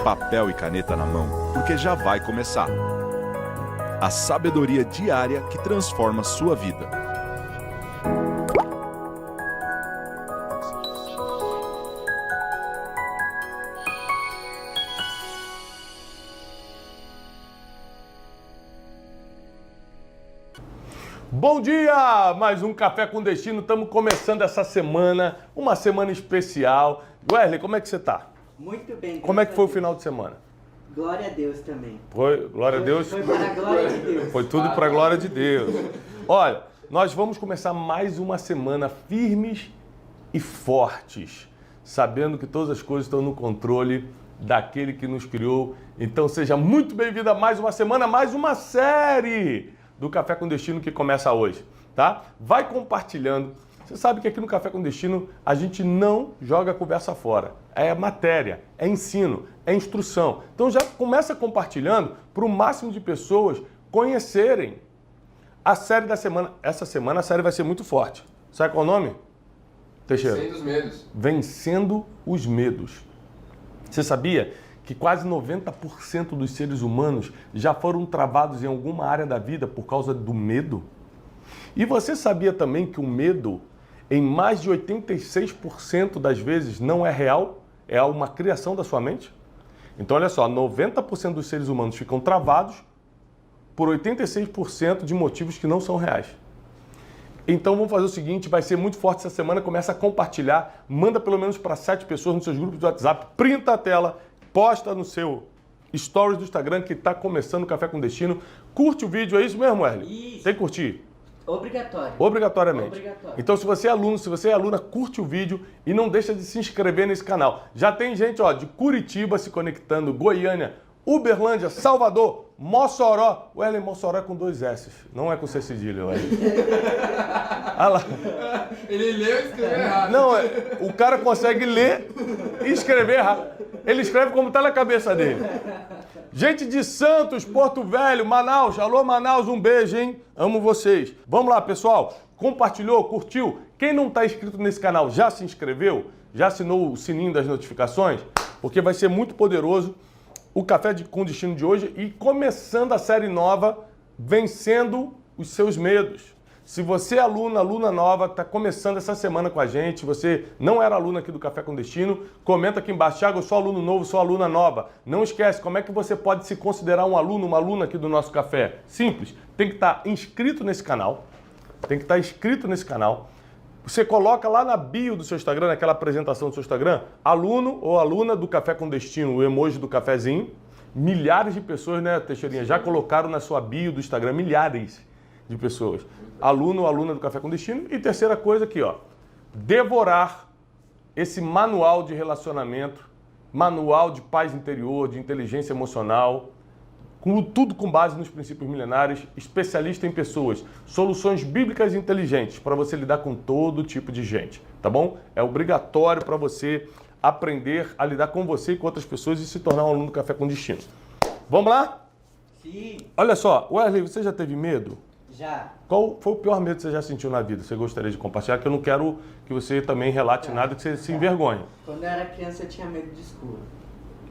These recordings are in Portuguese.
papel e caneta na mão, porque já vai começar. A sabedoria diária que transforma sua vida. Bom dia! Mais um Café com Destino. Estamos começando essa semana, uma semana especial. Wesley, como é que você está? Muito bem. Como é que foi o final de semana? Glória a Deus também. Foi, glória a Deus? Foi para a glória de Deus. Foi tudo para a glória de Deus. Olha, nós vamos começar mais uma semana firmes e fortes, sabendo que todas as coisas estão no controle daquele que nos criou. Então seja muito bem-vindo a mais uma semana, mais uma série do Café com Destino que começa hoje, tá? Vai compartilhando. Você sabe que aqui no Café com Destino a gente não joga a conversa fora. É matéria, é ensino, é instrução. Então já começa compartilhando para o máximo de pessoas conhecerem a série da semana. Essa semana a série vai ser muito forte. Sabe qual é o nome, Teixeira? Vencendo os medos. Vencendo os medos. Você sabia que quase 90% dos seres humanos já foram travados em alguma área da vida por causa do medo? E você sabia também que o medo, em mais de 86% das vezes, não é real? É uma criação da sua mente? Então, olha só, 90% dos seres humanos ficam travados por 86% de motivos que não são reais. Então, vamos fazer o seguinte, vai ser muito forte essa semana, começa a compartilhar, manda pelo menos para 7 pessoas nos seus grupos de WhatsApp, printa a tela, posta no seu stories do Instagram que está começando o Café com Destino. Curte o vídeo, é isso mesmo, Wesley? Isso. Tem que curtir? Obrigatório. Obrigatoriamente. Obrigatório. Então, se você é aluno, se você é aluna, curte o vídeo e não deixa de se inscrever nesse canal. Já tem gente de Curitiba se conectando, Goiânia, Uberlândia, Salvador, Mossoró. Wesley, Mossoró é com 2 S, não é com C cedilha, Wesley. Olha lá. Ele leu e escreveu errado. Não, o cara consegue ler e escrever errado. Ele escreve como está na cabeça dele. Gente de Santos, Porto Velho, Manaus. Alô, Manaus, um beijo, hein? Amo vocês. Vamos lá, pessoal. Compartilhou, curtiu? Quem não está inscrito nesse canal já se inscreveu? Já assinou o sininho das notificações? Porque vai ser muito poderoso o Café com Destino de hoje e começando a série nova, Vencendo os Seus Medos. Se você é aluno, aluna nova, está começando essa semana com a gente, você não era aluno aqui do Café com Destino, comenta aqui embaixo, Thiago, eu sou aluno novo, sou aluna nova. Não esquece, como é que você pode se considerar um aluno, uma aluna aqui do nosso café? Simples, tem que estar inscrito nesse canal, Você coloca lá na bio do seu Instagram, naquela apresentação do seu Instagram, aluno ou aluna do Café com Destino, o emoji do cafezinho. Milhares de pessoas, né, Teixeirinha, já colocaram na sua bio do Instagram, milhares de pessoas. Aluno ou aluna do Café com Destino. E terceira coisa aqui, devorar esse manual de relacionamento, manual de paz interior, de inteligência emocional, tudo com base nos princípios milenares, especialista em pessoas, soluções bíblicas inteligentes para você lidar com todo tipo de gente, tá bom? É obrigatório para você aprender a lidar com você e com outras pessoas e se tornar um aluno do Café com Destino. Vamos lá? Sim. Olha só, Wesley, você já teve medo? Já. Qual foi o pior medo que você já sentiu na vida? Você gostaria de compartilhar? Que eu não quero que você também relate nada que você se envergonhe. Quando eu era criança eu tinha medo de escuro.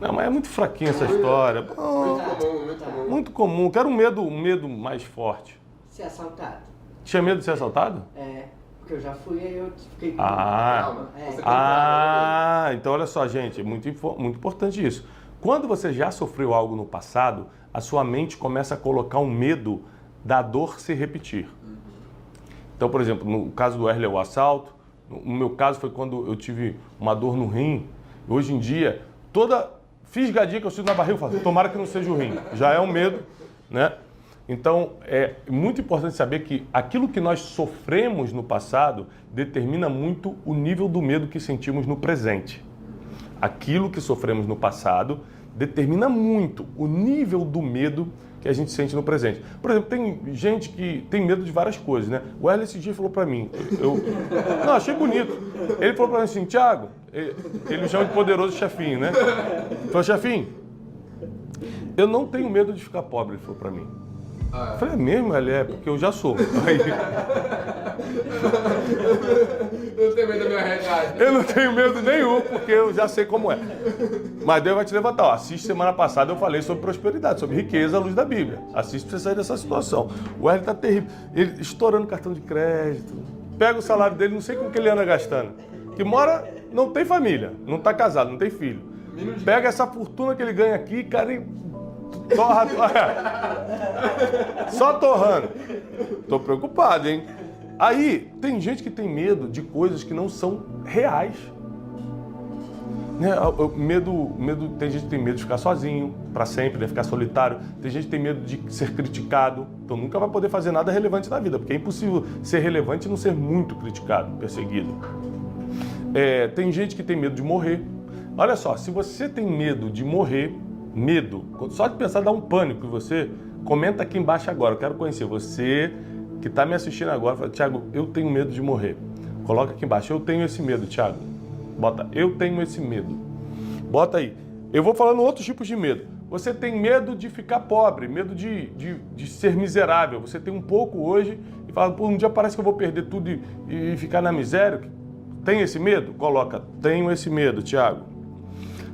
Não, mas é muito fraquinha essa história. Muito comum, muito comum. Muito comum. Quero um medo mais forte. Ser assaltado. Tinha medo de ser assaltado? É, porque eu já fui e eu fiquei com Calma. É. Você tem calma. Então olha só, gente, é muito importante isso. Quando você já sofreu algo no passado, a sua mente começa a colocar um medo da dor se repetir. Então, por exemplo, no caso do Wesley, o assalto, no meu caso foi quando eu tive uma dor no rim. Hoje em dia, toda fisgadinha que eu sinto na barriga, eu falo, tomara que não seja o rim. Já é um medo, né? Então, é muito importante saber que aquilo que nós sofremos no passado determina muito o nível do medo que sentimos no presente. Aquilo que sofremos no passado determina muito o nível do medo que a gente sente no presente. Por exemplo, tem gente que tem medo de várias coisas, né? O Wesley esse dia falou pra mim, não, achei bonito. Ele falou pra mim assim, Thiago, ele me chama de poderoso chefinho, né? Ele falou, chefinho, eu não tenho medo de ficar pobre, ele falou pra mim. Eu falei, é mesmo? Ele é, porque eu já sou. Aí... Eu tenho medo da minha realidade. Eu não tenho medo nenhum, porque eu já sei como é. Mas Deus vai te levantar. Ó, assiste, semana passada eu falei sobre prosperidade, sobre riqueza à luz da Bíblia. Assiste pra você sair dessa situação. O Wesley tá terrível. Ele estourando cartão de crédito. Pega o salário dele, não sei com que ele anda gastando. Que mora, não tem família, não tá casado, não tem filho. Pega essa fortuna que ele ganha aqui, cara, e torra. Só torrando. Tô preocupado, hein? Aí, tem gente que tem medo de coisas que não são reais. Né? Tem gente que tem medo de ficar sozinho para sempre, né? Ficar solitário. Tem gente que tem medo de ser criticado. Então nunca vai poder fazer nada relevante na vida, porque é impossível ser relevante e não ser muito criticado, perseguido. Tem gente que tem medo de morrer. Olha só, se você tem medo de morrer, medo, só de pensar dá um pânico em você, comenta aqui embaixo agora. Eu quero conhecer você que está me assistindo agora. Fala, Thiago, eu tenho medo de morrer. Coloca aqui embaixo, eu tenho esse medo, Thiago. Bota, eu tenho esse medo. Bota aí. Eu vou falando outros tipos de medo. Você tem medo de ficar pobre, medo de ser miserável. Você tem um pouco hoje e fala, pô, um dia parece que eu vou perder tudo e ficar na miséria. Tem esse medo? Coloca, tenho esse medo, Thiago.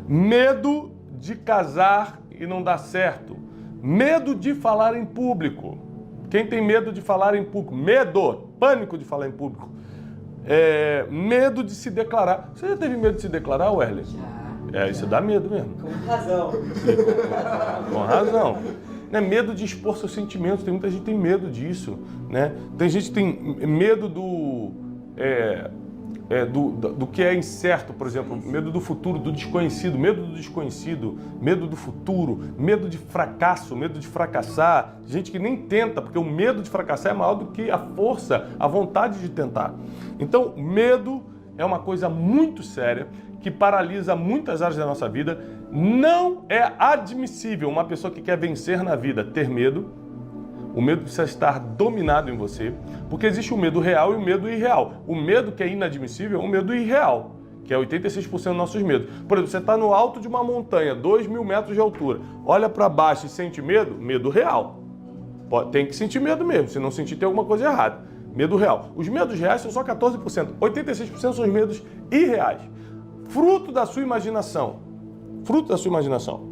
Medo de casar e não dar certo. Medo de falar em público. Quem tem medo de falar em público? Medo, pânico de falar em público. Medo de se declarar. Você já teve medo de se declarar, Wesley? Já. Isso dá medo mesmo. Com razão. Com razão. Né? Medo de expor seus sentimentos. Tem muita gente que tem medo disso. Né? Tem gente que tem medo do que é incerto, por exemplo, medo do futuro, do desconhecido, medo do futuro, medo de fracasso, medo de fracassar. Gente que nem tenta, porque o medo de fracassar é maior do que a força, a vontade de tentar. Então, medo é uma coisa muito séria, que paralisa muitas áreas da nossa vida. Não é admissível uma pessoa que quer vencer na vida ter medo. O medo precisa estar dominado em você, porque existe o medo real e o medo irreal. O medo que é inadmissível é o medo irreal, que é 86% dos nossos medos. Por exemplo, você está no alto de uma montanha, 2.000 metros de altura, olha para baixo e sente medo, medo real. Tem que sentir medo mesmo, se não sentir tem alguma coisa errada. Medo real. Os medos reais são só 14%, 86% são os medos irreais. Fruto da sua imaginação. Fruto da sua imaginação.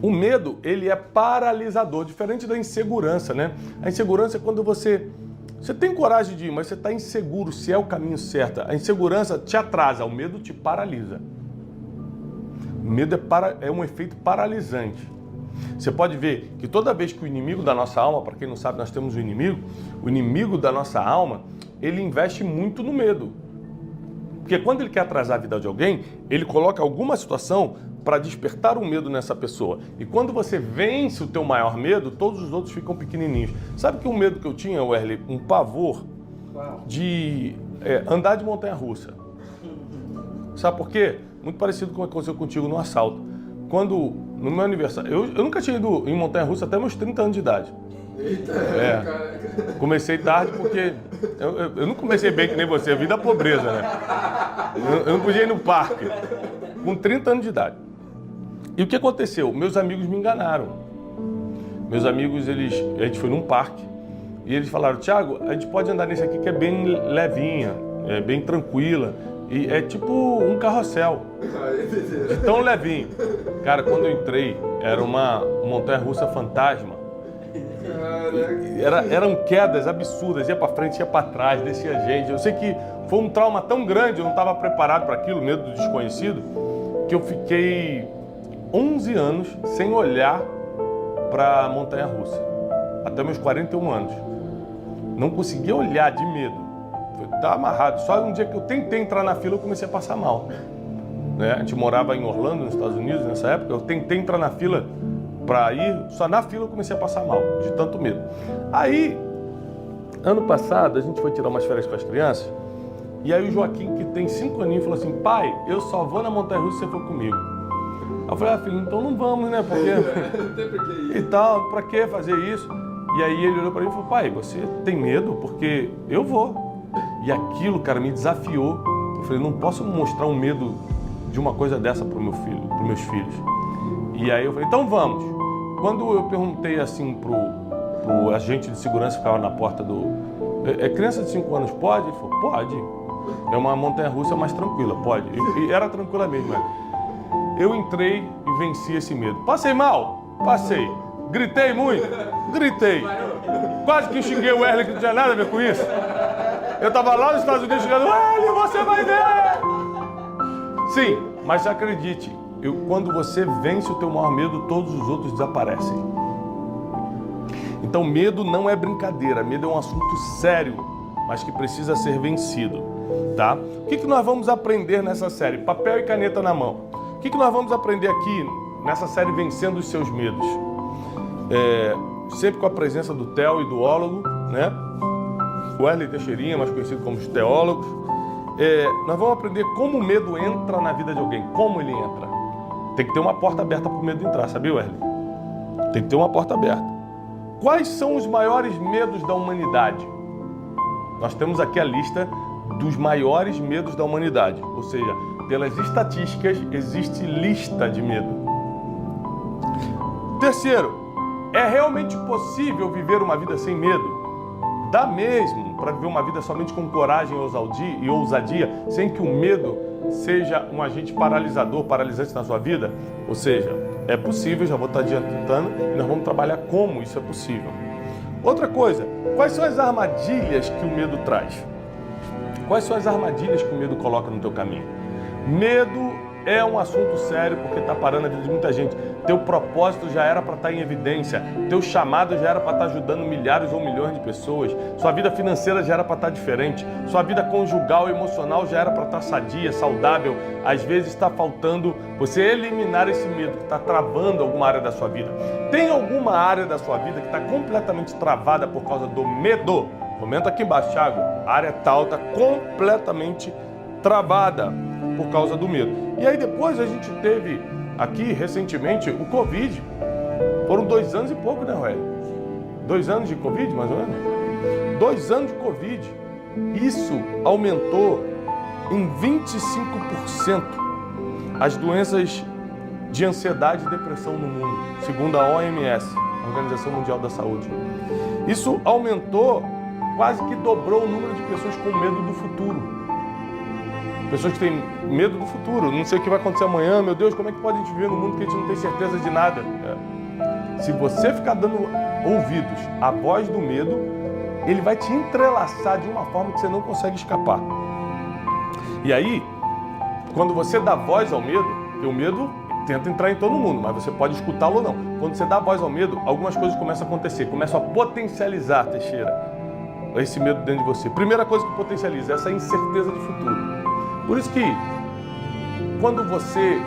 O medo, ele é paralisador, diferente da insegurança, né? A insegurança é quando você tem coragem de ir, mas você está inseguro se é o caminho certo. A insegurança te atrasa, o medo te paralisa. O medo é um efeito paralisante. Você pode ver que toda vez que o inimigo da nossa alma, para quem não sabe, nós temos um inimigo, o inimigo da nossa alma, ele investe muito no medo. Porque quando ele quer atrasar a vida de alguém, ele coloca alguma situação para despertar um medo nessa pessoa. E quando você vence o teu maior medo, todos os outros ficam pequenininhos. Sabe que um medo que eu tinha, Wesley, um pavor de andar de montanha-russa. Sabe por quê? Muito parecido com o que aconteceu contigo no assalto. Quando, no meu aniversário, eu nunca tinha ido em montanha-russa até meus 30 anos de idade. Eita, Comecei tarde porque eu não comecei bem que nem você, vida da pobreza, né? Eu não podia ir no parque, com 30 anos de idade. E o que aconteceu? Meus amigos me enganaram. Meus amigos, a gente foi num parque e eles falaram, Thiago, a gente pode andar nesse aqui que é bem levinha, é bem tranquila e é tipo um carrossel, de tão levinho. Cara, quando eu entrei, era uma montanha-russa fantasma. Eram quedas absurdas, ia para frente, ia para trás, descia gente. Eu sei que foi um trauma tão grande, eu não estava preparado para aquilo, medo do desconhecido, que eu fiquei 11 anos sem olhar para a montanha-russa, até meus 41 anos. Não conseguia olhar de medo, estava amarrado. Só um dia que eu tentei entrar na fila, eu comecei a passar mal. Né? A gente morava em Orlando, nos Estados Unidos, nessa época, eu tentei entrar na fila para ir, só na fila eu comecei a passar mal, de tanto medo. Aí, ano passado, a gente foi tirar umas férias com as crianças, e aí o Joaquim, que tem 5 aninhos, falou assim, pai, eu só vou na montanha-russa se você for comigo. Aí eu falei, filho, então não vamos, né, porque... Não tem por que ir. E tal, pra que fazer isso? E aí ele olhou pra mim e falou, pai, você tem medo? Porque eu vou. E aquilo, cara, me desafiou. Eu falei, não posso mostrar um medo de uma coisa dessa pro meu filho, pros meus filhos. E aí eu falei, então vamos. Quando eu perguntei assim pro agente de segurança que ficava na porta Criança de 5 anos pode? Ele falou, pode. É uma montanha-russa mais tranquila, pode. E era tranquila mesmo. Eu entrei e venci esse medo. Passei mal? Passei. Gritei muito? Gritei. Quase que xinguei o Wesley, que não tinha nada a ver com isso. Eu estava lá nos Estados Unidos xingando, Wesley, você vai ver! Sim, mas acredite, quando você vence o teu maior medo, todos os outros desaparecem. Então, medo não é brincadeira, medo é um assunto sério, mas que precisa ser vencido, tá? O que nós vamos aprender nessa série? Papel e caneta na mão. O que nós vamos aprender aqui nessa série Vencendo os Seus Medos? Sempre com a presença do Theo e do teólogo, né? O Wesley Teixeirinha, mais conhecido como os teólogos. Nós vamos aprender como o medo entra na vida de alguém, como ele entra. Tem que ter uma porta aberta para o medo entrar, sabia, Wesley? Tem que ter uma porta aberta. Quais são os maiores medos da humanidade? Nós temos aqui a lista dos maiores medos da humanidade. Ou seja, pelas estatísticas, existe lista de medo. Terceiro, é realmente possível viver uma vida sem medo? Dá mesmo para viver uma vida somente com coragem e ousadia, sem que o medo seja um agente paralisador, paralisante na sua vida? Ou seja, é possível, já vou estar adiantando, e nós vamos trabalhar como isso é possível. Outra coisa, quais são as armadilhas que o medo traz? Quais são as armadilhas que o medo coloca no teu caminho? Medo é um assunto sério porque está parando a vida de muita gente. Teu propósito já era para estar em evidência, teu chamado já era para estar ajudando milhares ou milhões de pessoas, sua vida financeira já era para estar diferente, sua vida conjugal e emocional já era para estar sadia, saudável. Às vezes está faltando você eliminar esse medo que está travando alguma área da sua vida. Tem alguma área da sua vida que está completamente travada por causa do medo? Comenta aqui embaixo, Thiago. A área tal está completamente travada por causa do medo. E aí depois a gente teve aqui recentemente o Covid. Foram 2 anos e pouco, né, Ué? 2 anos de Covid, mais ou menos? 2 anos de Covid. Isso aumentou em 25% as doenças de ansiedade e depressão no mundo, segundo a OMS, a Organização Mundial da Saúde. Isso aumentou, quase que dobrou o número de pessoas com medo do futuro. Pessoas que têm medo do futuro, não sei o que vai acontecer amanhã, meu Deus, como é que pode a gente viver num mundo que a gente não tem certeza de nada? Se você ficar dando ouvidos à voz do medo, ele vai te entrelaçar de uma forma que você não consegue escapar. E aí, quando você dá voz ao medo, porque o medo tenta entrar em todo mundo, mas você pode escutá-lo ou não. Quando você dá voz ao medo, algumas coisas começam a acontecer, começam a potencializar, Teixeira, esse medo dentro de você. Primeira coisa que potencializa é essa incerteza de futuro. Por isso que, quando você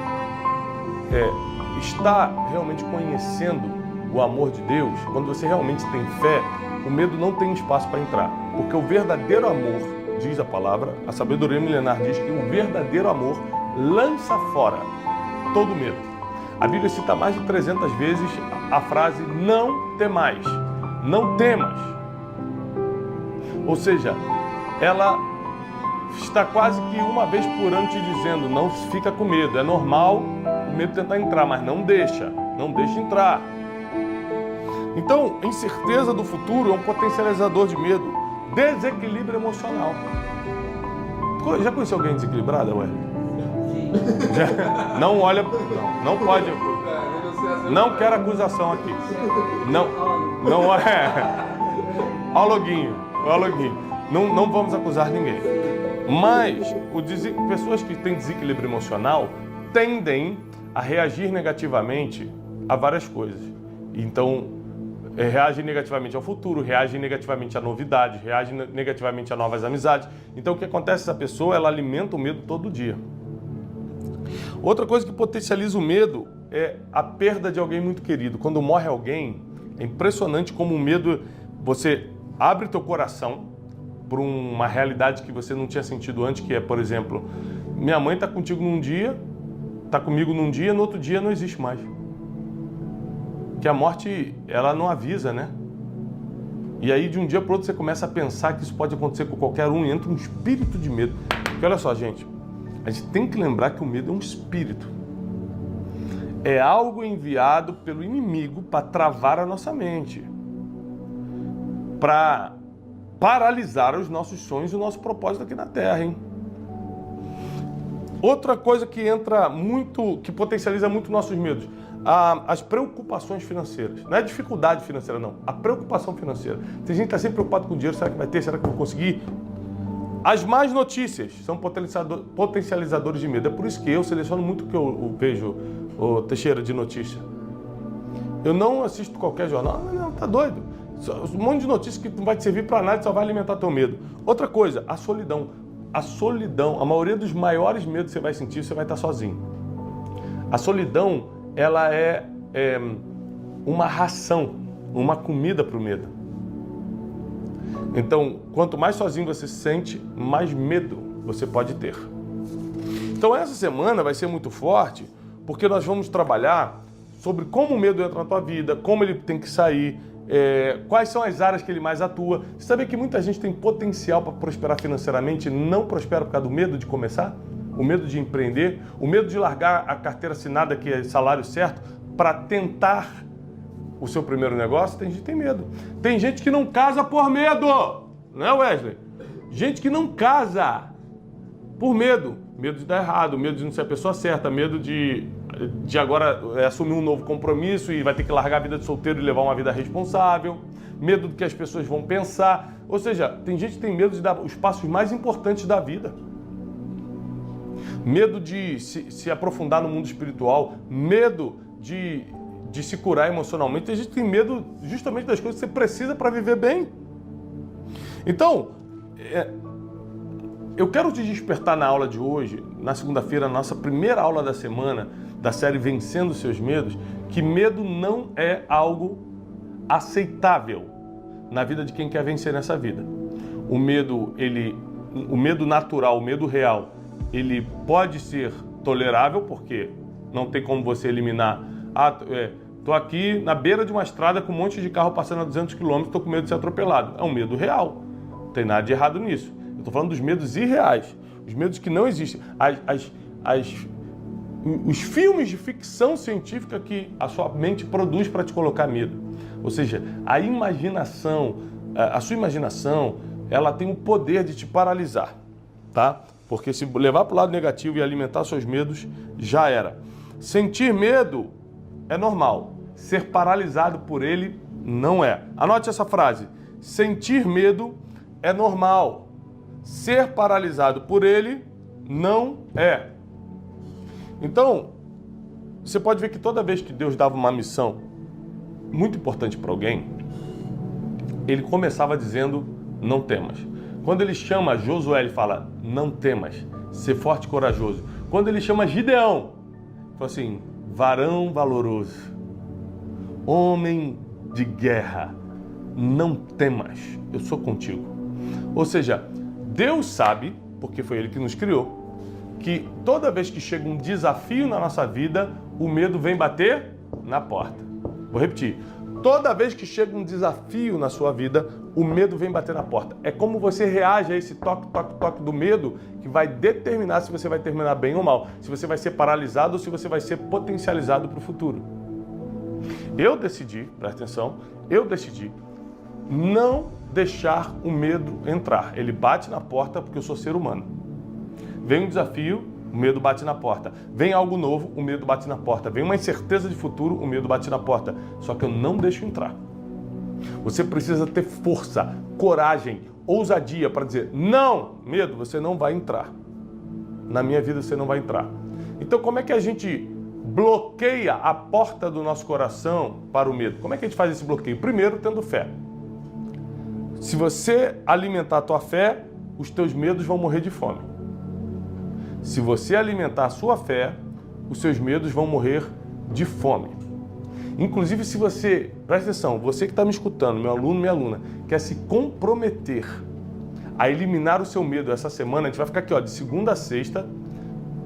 está realmente conhecendo o amor de Deus, quando você realmente tem fé, o medo não tem espaço para entrar. Porque o verdadeiro amor, diz a palavra, a sabedoria milenar diz que o verdadeiro amor lança fora todo medo. A Bíblia cita mais de 300 vezes a frase não temais, não temas. Ou seja, ela está quase que uma vez por ano te dizendo, não fica com medo, é normal o medo tentar entrar, mas não deixa entrar. Então, incerteza do futuro é um potencializador de medo. Desequilíbrio emocional. Já conheceu alguém desequilibrado, ué? Sim. Não olha, não pode. Não quero acusação aqui. Não olha. Ó, loguinho. Não vamos acusar ninguém. Mas pessoas que têm desequilíbrio emocional tendem a reagir negativamente a várias coisas. Então, reagem negativamente ao futuro, reagem negativamente a novidades, reagem negativamente a novas amizades. Então, o que acontece? Essa pessoa, ela alimenta o medo todo dia. Outra coisa que potencializa o medo é a perda de alguém muito querido. Quando morre alguém, é impressionante como o medo, você abre teu coração por uma realidade que você não tinha sentido antes, que é, por exemplo, minha mãe está contigo num dia, está comigo num dia, no outro dia não existe mais. Que a morte, ela não avisa, né? E aí, de um dia para o outro, você começa a pensar que isso pode acontecer com qualquer um e entra um espírito de medo. Porque olha só, gente, a gente tem que lembrar que o medo é um espírito. É algo enviado pelo inimigo para travar a nossa mente. Para paralisar os nossos sonhos e o nosso propósito aqui na Terra, hein? Outra coisa que entra muito, que potencializa muito nossos medos, as preocupações financeiras. Não é dificuldade financeira, não. A preocupação financeira. Tem gente que está sempre preocupado com o dinheiro. Será que vai ter? Será que eu vou conseguir? As más notícias são potencializadores de medo. É por isso que eu seleciono muito o que eu vejo, o Teixeira, de notícia. Eu não assisto qualquer jornal. Não, tá doido. Um monte de notícias que não vai te servir para nada, só vai alimentar teu medo. Outra coisa, a solidão. A solidão, a maioria dos maiores medos que você vai sentir, você vai estar sozinho. A solidão, ela é uma ração, uma comida para o medo. Então, quanto mais sozinho você se sente, mais medo você pode ter. Então, essa semana vai ser muito forte, porque nós vamos trabalhar sobre como o medo entra na tua vida, como ele tem que sair, quais são as áreas que ele mais atua. Você sabia que muita gente tem potencial para prosperar financeiramente e não prospera por causa do medo de começar? O medo de empreender, o medo de largar a carteira assinada, que é salário certo, para tentar o seu primeiro negócio. Tem gente que tem medo. Tem gente que não casa por medo, não é, Wesley? Gente que não casa por medo. Medo de dar errado, medo de não ser a pessoa certa, medo de agora assumir um novo compromisso e vai ter que largar a vida de solteiro e levar uma vida responsável. Medo do que as pessoas vão pensar. Ou seja, tem gente que tem medo de dar os passos mais importantes da vida. Medo de se aprofundar no mundo espiritual, medo de se curar emocionalmente. Tem gente que tem medo justamente das coisas que você precisa para viver bem. Então, eu quero te despertar na aula de hoje, na segunda-feira, na nossa primeira aula da semana, da série Vencendo Seus Medos, que medo não é algo aceitável na vida de quem quer vencer nessa vida. O medo natural, o medo real, ele pode ser tolerável, porque não tem como você eliminar. Tô aqui na beira de uma estrada com um monte de carro passando a 200 km, tô com medo de ser atropelado. É um medo real. Não tem nada de errado nisso. Eu tô falando dos medos irreais, os medos que não existem. Os filmes de ficção científica que a sua mente produz para te colocar medo. Ou seja, a sua imaginação, ela tem o poder de te paralisar, tá? Porque se levar para o lado negativo e alimentar seus medos, já era. Sentir medo é normal. Ser paralisado por ele não é. Anote essa frase. Sentir medo é normal. Ser paralisado por ele não é. Então, você pode ver que toda vez que Deus dava uma missão muito importante para alguém, ele começava dizendo, não temas. Quando ele chama Josué, ele fala, não temas, ser forte e corajoso. Quando ele chama Gideão, ele fala assim, varão valoroso, homem de guerra, não temas, eu sou contigo. Ou seja, Deus sabe, porque foi Ele que nos criou, que toda vez que chega um desafio na nossa vida, o medo vem bater na porta. Vou repetir. Toda vez que chega um desafio na sua vida, o medo vem bater na porta. É como você reage a esse toque, toque, toque do medo que vai determinar se você vai terminar bem ou mal. Se você vai ser paralisado ou se você vai ser potencializado para o futuro. Eu decidi, presta atenção, não deixar o medo entrar. Ele bate na porta porque eu sou ser humano. Vem um desafio, o medo bate na porta. Vem algo novo, o medo bate na porta. Vem uma incerteza de futuro, o medo bate na porta. Só que eu não deixo entrar. Você precisa ter força, coragem, ousadia para dizer, não, medo, você não vai entrar. Na minha vida você não vai entrar. Então como é que a gente bloqueia a porta do nosso coração para o medo? Como é que a gente faz esse bloqueio? Primeiro, tendo fé. Se você alimentar a tua fé, os teus medos vão morrer de fome. Se você alimentar a sua fé, os seus medos vão morrer de fome. Inclusive, se você, presta atenção, você que está me escutando, meu aluno, minha aluna, quer se comprometer a eliminar o seu medo essa semana, a gente vai ficar aqui, de segunda a sexta,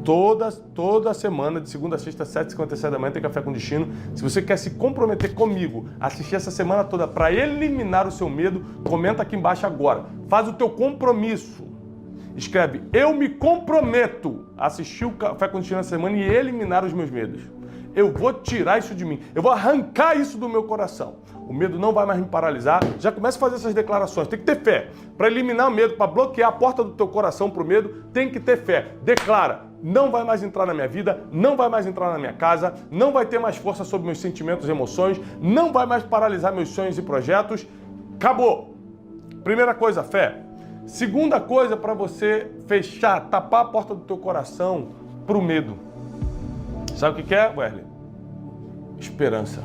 toda semana, de segunda a sexta, 7h57 da manhã, tem Café com Destino. Se você quer se comprometer comigo, assistir essa semana toda para eliminar o seu medo, comenta aqui embaixo agora. Faz o teu compromisso. Escreve, eu me comprometo a assistir o Café com Destino essa semana e eliminar os meus medos. eu vou tirar isso de mim. Eu vou arrancar isso do meu coração. O medo não vai mais me paralisar. Já começa a fazer essas declarações. Tem que ter fé. Para eliminar o medo, para bloquear a porta do teu coração para o medo, tem que ter fé. Declara, não vai mais entrar na minha vida, não vai mais entrar na minha casa, não vai ter mais força sobre meus sentimentos e emoções, não vai mais paralisar meus sonhos e projetos. Acabou. Primeira coisa, fé. Segunda coisa, para você fechar, tapar a porta do teu coração para o medo. Sabe o que é, Wesley? Esperança.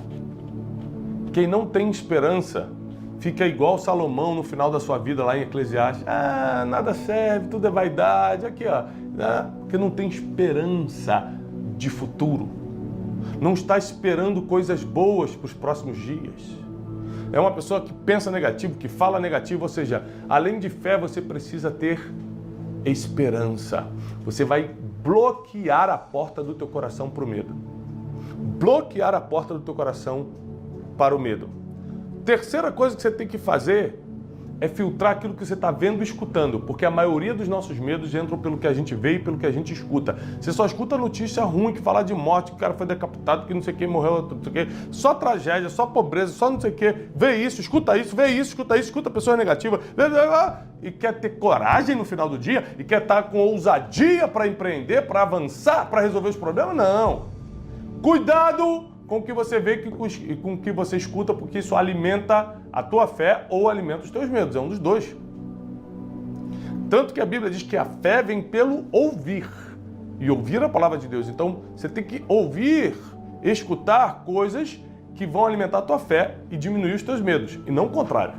Quem não tem esperança fica igual Salomão no final da sua vida lá em Eclesiastes. Ah, nada serve, tudo é vaidade. Aqui, ó. Porque não tem esperança de futuro. Não está esperando coisas boas para os próximos dias. É uma pessoa que pensa negativo, que fala negativo, ou seja, além de fé, você precisa ter esperança. Você vai bloquear a porta do teu coração para o medo. Bloquear a porta do teu coração para o medo. Terceira coisa que você tem que fazer é filtrar aquilo que você está vendo e escutando, porque a maioria dos nossos medos entram pelo que a gente vê e pelo que a gente escuta. Você só escuta notícia ruim, que fala de morte, que o cara foi decapitado, que não sei quem morreu, não sei o quê. Só tragédia, só pobreza, só não sei o quê. Vê isso, escuta isso, vê isso, escuta pessoas negativas. E quer ter coragem no final do dia? E quer estar com ousadia para empreender, para avançar, para resolver os problemas? Não. Cuidado com o que você vê e com o que você escuta, porque isso alimenta a tua fé ou alimenta os teus medos. É um dos dois. Tanto que a Bíblia diz que a fé vem pelo ouvir. E ouvir a palavra de Deus. Então, você tem que ouvir, escutar coisas que vão alimentar a tua fé e diminuir os teus medos. E não o contrário.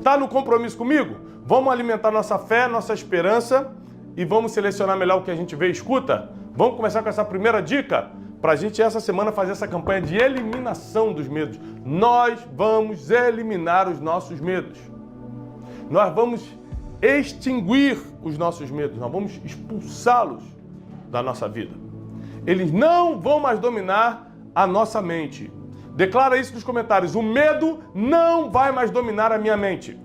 Tá no compromisso comigo? Vamos alimentar nossa fé, nossa esperança e vamos selecionar melhor o que a gente vê e escuta? Vamos começar com essa primeira dica? Para a gente, essa semana, fazer essa campanha de eliminação dos medos. Nós vamos eliminar os nossos medos. Nós vamos extinguir os nossos medos. Nós vamos expulsá-los da nossa vida. Eles não vão mais dominar a nossa mente. Declara isso nos comentários. O medo não vai mais dominar a minha mente.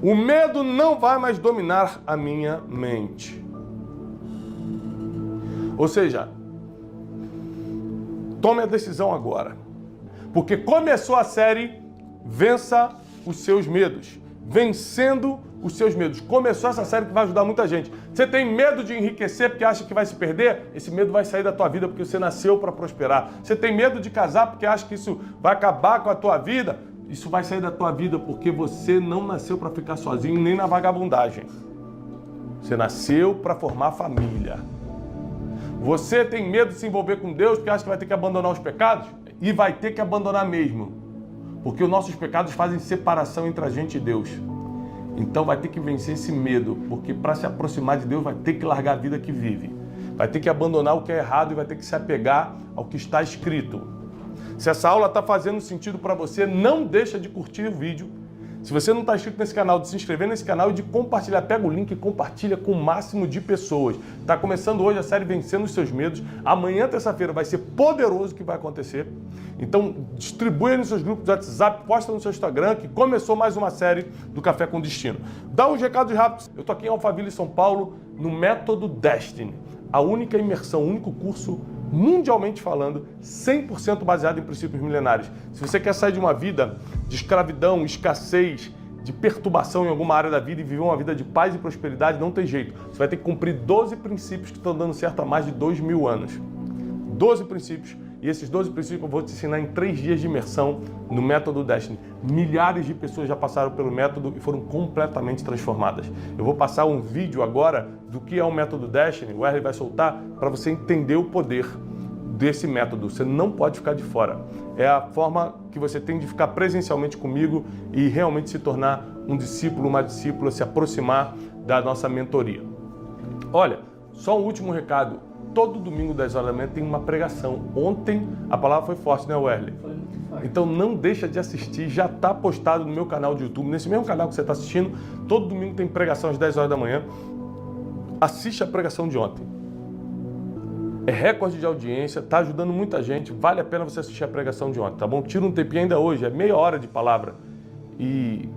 O medo não vai mais dominar a minha mente. Ou seja, tome a decisão agora. Porque começou a série Vença os Seus Medos. Vencendo os seus medos. Começou essa série que vai ajudar muita gente. Você tem medo de enriquecer porque acha que vai se perder? Esse medo vai sair da tua vida porque você nasceu para prosperar. Você tem medo de casar porque acha que isso vai acabar com a tua vida? Isso vai sair da tua vida porque você não nasceu para ficar sozinho nem na vagabundagem. Você nasceu para formar família. Você tem medo de se envolver com Deus porque acha que vai ter que abandonar os pecados? E vai ter que abandonar mesmo. Porque os nossos pecados fazem separação entre a gente e Deus. Então vai ter que vencer esse medo, porque para se aproximar de Deus vai ter que largar a vida que vive. Vai ter que abandonar o que é errado e vai ter que se apegar ao que está escrito. Se essa aula está fazendo sentido para você, não deixa de curtir o vídeo. Se você não está inscrito nesse canal, de se inscrever nesse canal e de compartilhar. Pega o link e compartilha com o máximo de pessoas. Está começando hoje a série Vencendo os Seus Medos. Amanhã, terça-feira, vai ser poderoso o que vai acontecer. Então, distribui nos seus grupos de WhatsApp, posta no seu Instagram, que começou mais uma série do Café com Destino. Dá uns recados rápidos. Eu estou aqui em Alphaville, São Paulo, no Método Destiny. A única imersão, o único curso mundialmente falando, 100% baseado em princípios milenares. Se você quer sair de uma vida de escravidão, escassez, de perturbação em alguma área da vida e viver uma vida de paz e prosperidade, não tem jeito. Você vai ter que cumprir 12 princípios que estão dando certo há mais de 2000 anos. 12 princípios. E esses 12 princípios eu vou te ensinar em 3 dias de imersão no Método Destiny. Milhares de pessoas já passaram pelo método e foram completamente transformadas. Eu vou passar um vídeo agora do que é o Método Destiny, o Wesley vai soltar, para você entender o poder desse método. Você não pode ficar de fora. É a forma que você tem de ficar presencialmente comigo e realmente se tornar um discípulo, uma discípula, se aproximar da nossa mentoria. Olha, só um último recado. Todo domingo, 10 horas da manhã, tem uma pregação. Ontem a palavra foi forte, né, Wesley? Foi muito forte. Então não deixa de assistir, já está postado no meu canal de YouTube, nesse mesmo canal que você está assistindo. Todo domingo tem pregação às 10 horas da manhã. Assiste a pregação de ontem. É recorde de audiência, está ajudando muita gente. Vale a pena você assistir a pregação de ontem, tá bom? Tira um tempinho ainda hoje, é meia hora de palavra. E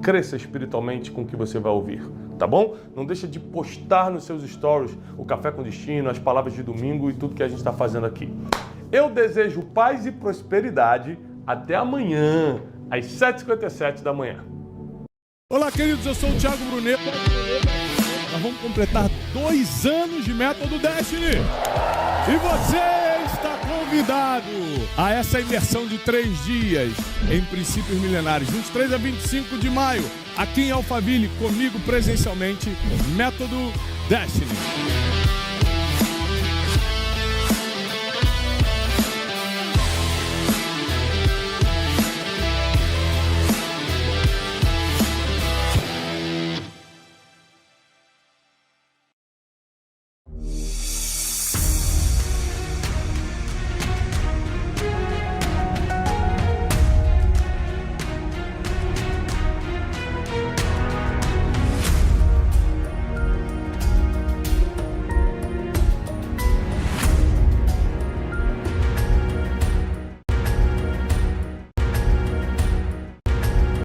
cresça espiritualmente com o que você vai ouvir. tá bom? Não deixa de postar nos seus stories o Café com Destino, as palavras de domingo e tudo que a gente está fazendo aqui. Eu desejo paz e prosperidade. Até amanhã, às 7h57 da manhã. Olá, queridos, eu sou o Thiago Brunet. Nós vamos completar 2 anos de Método Destiny. E você está convidado a essa imersão de 3 dias em Princípios Milenares, 23 a 25 de maio, aqui em Alphaville, comigo presencialmente, Método Destiny.